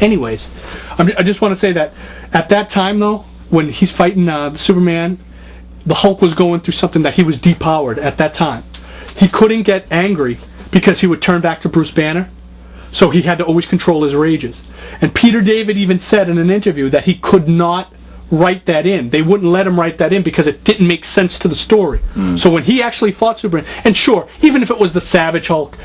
Anyways, I just want to say that at that time, though, when he's fighting Superman, the Hulk was going through something that he was depowered at that time. He couldn't get angry because he would turn back to Bruce Banner, so he had to always control his rages. And Peter David even said in an interview that he could not write that in. They wouldn't let him write that in because it didn't make sense to the story. So when he actually fought Superman, and sure, even if it was the Savage Hulk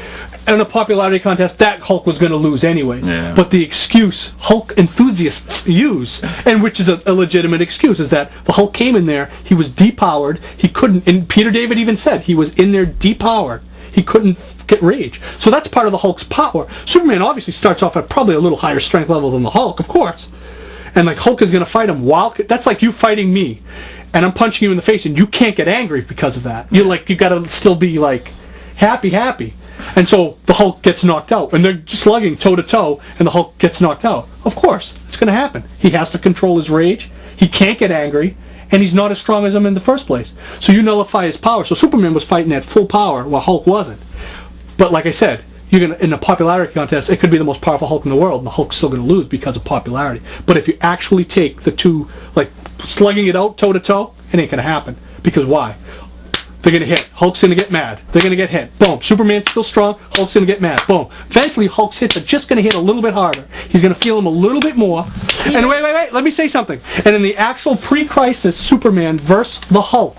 in a popularity contest, that Hulk was going to lose anyways. Yeah. But the excuse Hulk enthusiasts use, and which is a legitimate excuse, is that the Hulk came in there, he was depowered, he couldn't, and Peter David even said he was in there depowered. He couldn't get rage. So that's part of the Hulk's power. Superman obviously starts off at probably a little higher strength level than the Hulk, of course. And like Hulk is going to fight him while that's like you fighting me, and I'm punching you in the face, and you can't get angry because of that. You got to still be like happy, and so the Hulk gets knocked out, and they're slugging toe to toe, and the Hulk gets knocked out. Of course, it's going to happen. He has to control his rage. He can't get angry, and he's not as strong as him in the first place. So you nullify his power. So Superman was fighting at full power while Hulk wasn't. But like I said, in a popularity contest, it could be the most powerful Hulk in the world, and the Hulk's still going to lose because of popularity. But if you actually take the two, like slugging it out toe to toe, it ain't going to happen. Because why? They're going to hit. Hulk's going to get mad. They're going to get hit. Boom. Superman's still strong. Hulk's going to get mad. Boom. Eventually, Hulk's hits are just going to hit a little bit harder. He's going to feel them a little bit more. And wait. Let me say something. And in the actual pre-crisis Superman versus the Hulk,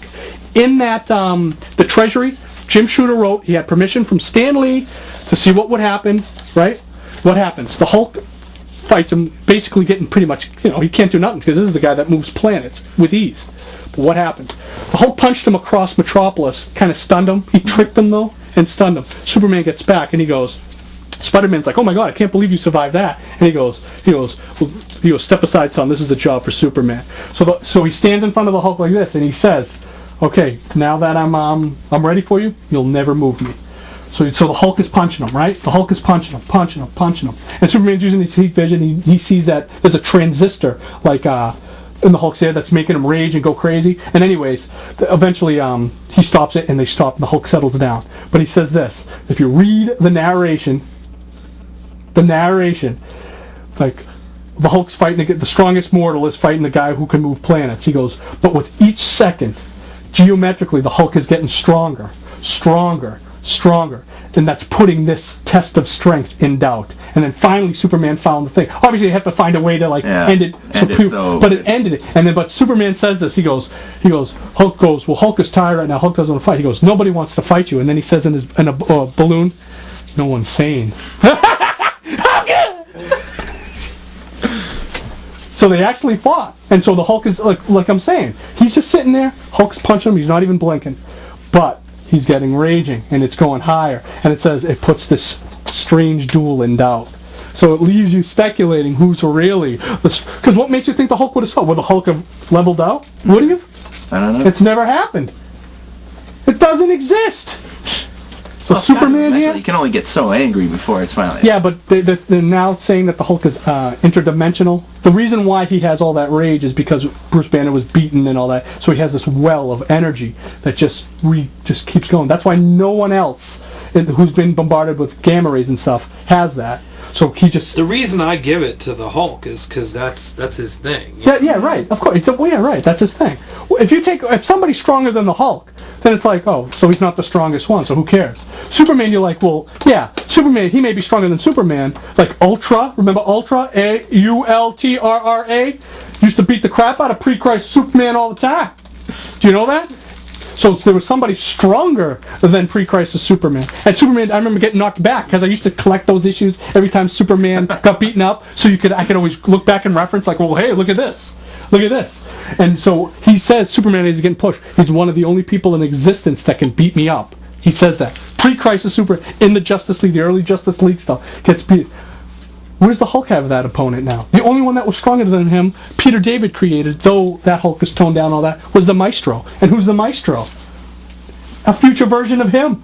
in that, the Treasury, Jim Shooter wrote he had permission from Stan Lee to see what would happen, right? What happens? The Hulk fights him, basically getting pretty much, he can't do nothing because this is the guy that moves planets with ease. But what happened? The Hulk punched him across Metropolis, kind of stunned him. He tricked him, though, and stunned him. Superman gets back, and he goes, Spider-Man's like, oh my God, I can't believe you survived that. And he goes, step aside, son, this is a job for Superman. So he stands in front of the Hulk like this, and he says, okay, now that I'm ready for you, you'll never move me. So the Hulk is punching him, right? The Hulk is punching him. And Superman's using his heat vision. He sees that there's a transistor, like in the Hulk's head, that's making him rage and go crazy. And anyways, eventually he stops it, and they stop, and the Hulk settles down. But he says this: if you read the narration, like the Hulk's fighting the strongest mortal is fighting the guy who can move planets. He goes, but with each second, geometrically, the Hulk is getting stronger. And that's putting this test of strength in doubt. And then finally Superman found the thing. Obviously they have to find a way to end it. But it ended it. And then but Superman says this, he goes, Hulk goes, well, Hulk is tired right now, Hulk doesn't want to fight. He goes, nobody wants to fight you. And then he says in a balloon, no one's sane. So they actually fought. And so the Hulk is, like I'm saying, he's just sitting there, Hulk's punching him, he's not even blinking. But he's getting raging, and it's going higher. And it says it puts this strange duel in doubt. So it leaves you speculating who's really... Because what makes you think the Hulk would have stopped? Would the Hulk have leveled out? Would he have? I don't know. It's never happened. It doesn't exist. So Superman here... You can only get so angry before it's finally... Yeah, but they're now saying that the Hulk is interdimensional. The reason why he has all that rage is because Bruce Banner was beaten and all that. So he has this well of energy that just keeps going. That's why no one else who's been bombarded with gamma rays and stuff has that. So he just... The reason I give it to the Hulk is because that's his thing. Yeah, right. Of course. Right. That's his thing. If somebody's stronger than the Hulk, then it's like, oh, so he's not the strongest one, so who cares? Superman, you're like, well, yeah, Superman, he may be stronger than Superman. Like Ultra, remember Ultra? Ultra? Used to beat the crap out of pre-Christ Superman all the time. Do you know that? So there was somebody stronger than pre-crisis Superman. And Superman, I remember getting knocked back because I used to collect those issues every time Superman got beaten up. So I could always look back and reference like, well, hey, look at this. Look at this. And so he says Superman is getting pushed. He's one of the only people in existence that can beat me up. He says that. Pre-crisis Super in the Justice League, the early Justice League stuff, gets beat. Where's the Hulk have that opponent now? The only one that was stronger than him, Peter David created, though that Hulk is toned down all that, was the Maestro. And who's the Maestro? A future version of him.